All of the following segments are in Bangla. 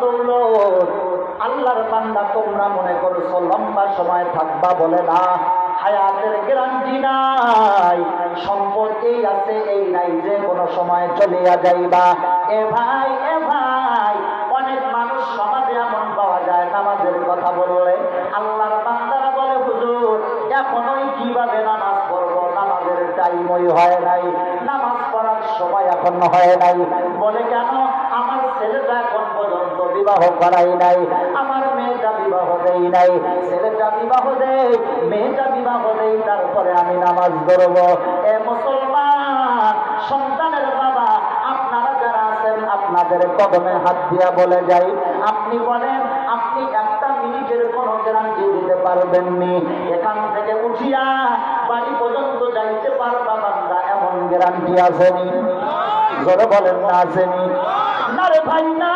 দৌলত। আল্লাহর বান্দা তোমরা মনে করছো লম্বা সময় থাকবা বলে না, হায়াতের গ্যারান্টি নাই। সম্পদ এই আছে এই নাই যে কোনো সময় চলিয়া যাইবা। এ ভাই অনেক মানুষ সমাজে এমন পাওয়া যায়, নামাজের কথা বললে আল্লাহর বান্দারা বলে হুজুর এখনই কিভাবে নামাজ পড়বো, নামাজের টাইমই হয় নাই, নামাজ পড়ার সময় এখন হয় নাই। বলে কেন? আমার ছেলেটা এখন পর্যন্ত বিবাহ করাই নাই, আমার মেয়েটা বিবাহ দেই নাই। ছেলেটা বিবাহ দেয়, মেয়েটা বিবাহ দেয়, তারপরে আমি নামাজ ধরবো। এ মুসলমান সন্তানের বাবা, আপনারা যারা আছেন আপনাদের কদমে হাত দিয়া বলে যাই, আপনি বলেন আপনি একটা মিনিটের কোনো গ্যারান্টি দিতে পারবেননি এখান থেকে উঠিয়া বাড়ি পর্যন্ত যাইতে পারবা বান্দা, এমন গ্যারান্টি আসেনি? জোরে বলেন না আসেনি? না রে ভাই না।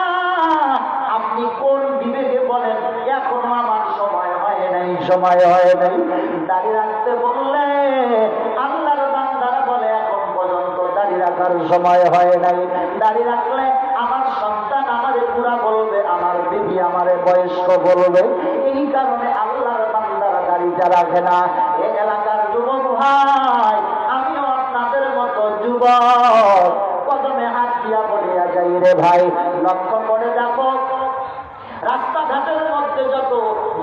আপনি কোন বিবেকে বলেন এখনো আমার সময় হয় নাই, সময় হয় নাই? দাড়ি রাখতে বললে আল্লাহর বান্দারা বলে এখন পর্যন্ত দাড়ি রাখার সময় হয় নাই। দাড়ি রাখলে আমার সন্তান আমারে পুরা বলবে, আমার বিবি আমারে বয়স্ক বলবে। এই কারণে আল্লাহর বান্দারা দাড়িটা রাখে না। এই এলাকার যুবক ভাই, আমিও আপনাদের মতো যুবক, কদমে হাত দিয়া বলিয়া যাই রে ভাই, লক্ষ্য করে দেখো রাস্তাঘাটের মধ্যে যত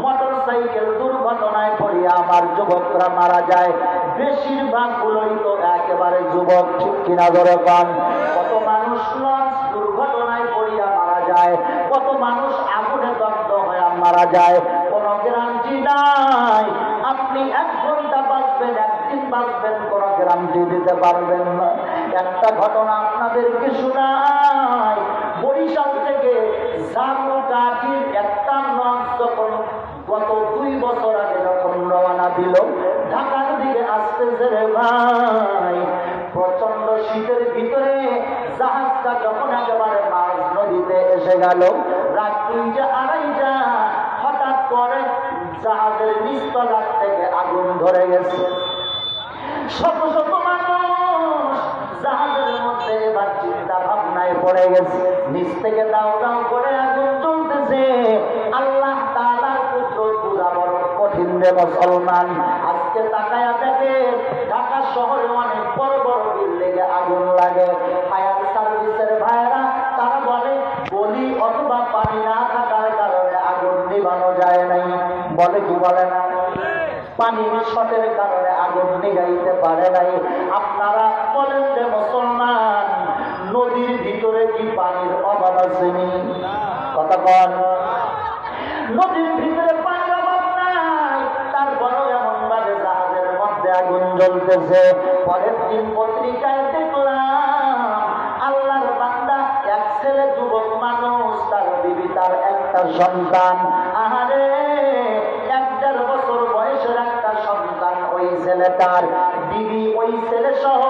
মোটর সাইকেল দুর্ঘটনায় পড়িয়া আমার যুবকরা মারা যায়, বেশিরভাগ গুলোই তো একেবারে যুবক, ঠিক কিনা ধরে পান? কত মানুষ লঞ্চ দুর্ঘটনায় পড়িয়া মারা যায়, কত মানুষ আগুনে দগ্ধ হয়ে মারা যায়, কোনো গ্যারান্টি নাই। আপনি 1 ঘন্টা বাঁচবেন, 1 দিন বাঁচবেন, কোনো গ্যারান্টি দিতে পারবেন না। একটা ঘটনা আপনাদেরকে শোনাই। বরিশাল থেকে জামুকাঠির একটা লঞ্চ যখন গত 2 বছর আগে যখন রওনা দিল ঢাকার দিকে আসতেছে রে ভাই, প্রচন্ড শীতের ভিতরে জাহাজটা যখন একেবারে মাঝ নদীতে এসে গেল, রাত 2টা 2:30, হঠাৎ করে জাহাজের নিচতলা থেকে আগুন ধরে গেছে। শত শত মানুষ জাহাজের মধ্যে এবার চিন্তা ভাবনায় পড়ে গেছে, নিচ থেকে দাও দাও করে আগুন জ্বলতেছে। আল্লাহ তাআলার পুত্র পুরা বড় কঠিন রে মুসলমান। আজকে তাকায়া দেখে ঢাকা শহরে অনেক বড় বড় বিল্ডিংয়ে আগুন লাগে। ফায়ার সার্ভিসের ভাইরা তারা বলে গলি অথবা পানি না থাকার কারণে আগুন নিভানো যায় নাই। বলে কি বলে না? পানির শটের কারণে আগুন নিভাইতে পারে নাই। আপনারা বলেন যে মুসলমান, নদীর ভিতরে কি পানির অভাব আসেনি? কথা বল। নদীর ভিতরে পানির অভাব নাই, তারপরেও এমন ভাবে জাহাজের মধ্যে আগুন জ্বলতেছে। পরের দিন পত্রিকায় দেখলাম আল্লাহর বান্দা এক ছেলে যুবক মানুষ, তার বিবি, তার একটা সন্তান। আহারে, 1.5 বছর বয়সের একটা সন্তান। ওই ছেলেটার বিবি ওই ছেলে সহ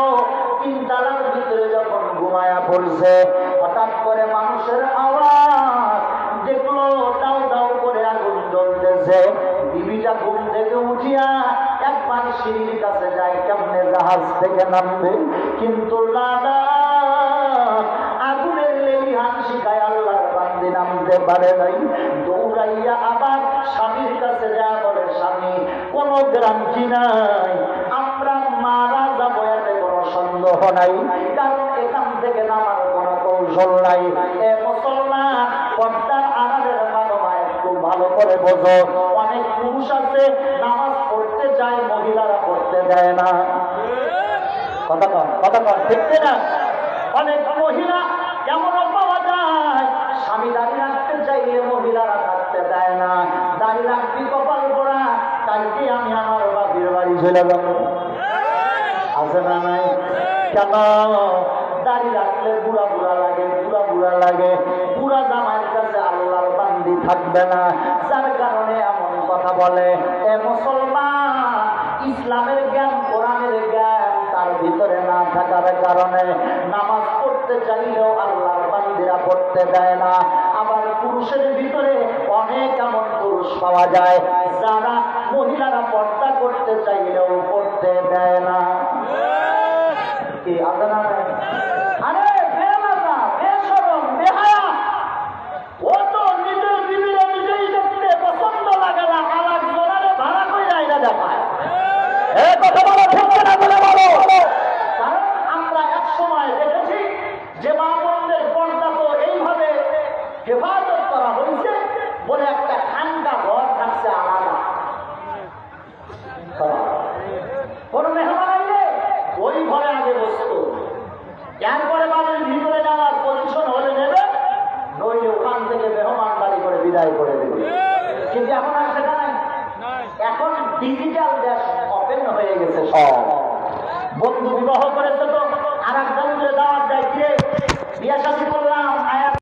3 তলার ভিতরে যখন ঘুমায়া পড়ছে, হঠাৎ করে মানুষের আওয়াজ দেখলো, দাও দাও করে আগুন জ্বলতেছে। বিবিটা ঘুম থেকে উঠিয়া একবার সিঁড়ির কাছে যায়, কেমনে জাহাজ থেকে নামবে, কিন্তু দাদা আগুনের লেলিহান শিখায় আল্লাহর বান্দি নামতে পারে নাই। দৌড়াইয়া আবার স্বামীর কাছে যা বলে, স্বামী কোনো গ্যারান্টি নাই, আমরা মারা যাবো এতে কোনো সন্দেহ নাই, কারণ এখান থেকে নামার কোনো কৌশল নাই। এ মুসলমান, পর্দার আড়ালের বাবা একটু ভালো করে বোঝো। অনেক পুরুষ আছে নামাজ পড়তে চায়, মহিলারা পড়তে দেয় না। কথা কন, ঠিক না? অনেক মহিলা এমনও পাওয়া যায়, স্বামী দাঁড়িয়ে রাখতে চাইলে মহিলারা থাকতে দেয় না। দাঁড়িয়ে রাখবি কপাল পোড়া, কালকে আমি আমার বাপের বাড়ি চলে যাবো। আছে না নাই? কেন? দাঁড়িয়ে রাখলে বুড়া বুড়া লাগে, বুড়া বুড়া লাগে, বুড়া জামাইয়ের কাছে আল্লাহর বান্দি থাকবে না, যার কারণে এমন কথা বলে। এ মুসলমান, ইসলামের জ্ঞান, কোরআনের জ্ঞান তার ভিতরে না থাকার কারণে নামাজ পড়তে চাইলেও আল্লাহর বান্দিরা পড়তে দেয় না। আবার পুরুষের ভিতরে অনেক এমন পুরুষ পাওয়া যায় যারা মহিলারা পর্দা করতে চাইলেও পড়তে দেয় না। কি আদানা? আরে বেলাতা, বেশরম, বেহায়া, ও তো যে মা বোনদের পর্দা তো এইভাবে হেফাজত করা হয়েছে বলে একটা খানকা ঘর থাকছে আলাদা। কোন মেহমান আইলে ওই ঘরে আগে বসত, এরপরে বাড়ির ভিতরে নেওয়ার পজিশন হলে নেবে, নইলে ওখান থেকে মেহমান বাড়ি করে বিদায় করে দেবে। কিন্তু এখন আর সেটা নাই, এখন ডিজিটাল দেশ ওপেন হয়ে গেছে সব। বন্ধু বিবাহ করেছে তো আর একজন দাওয়াত দেয়, বিয়ে শাদী করলাম,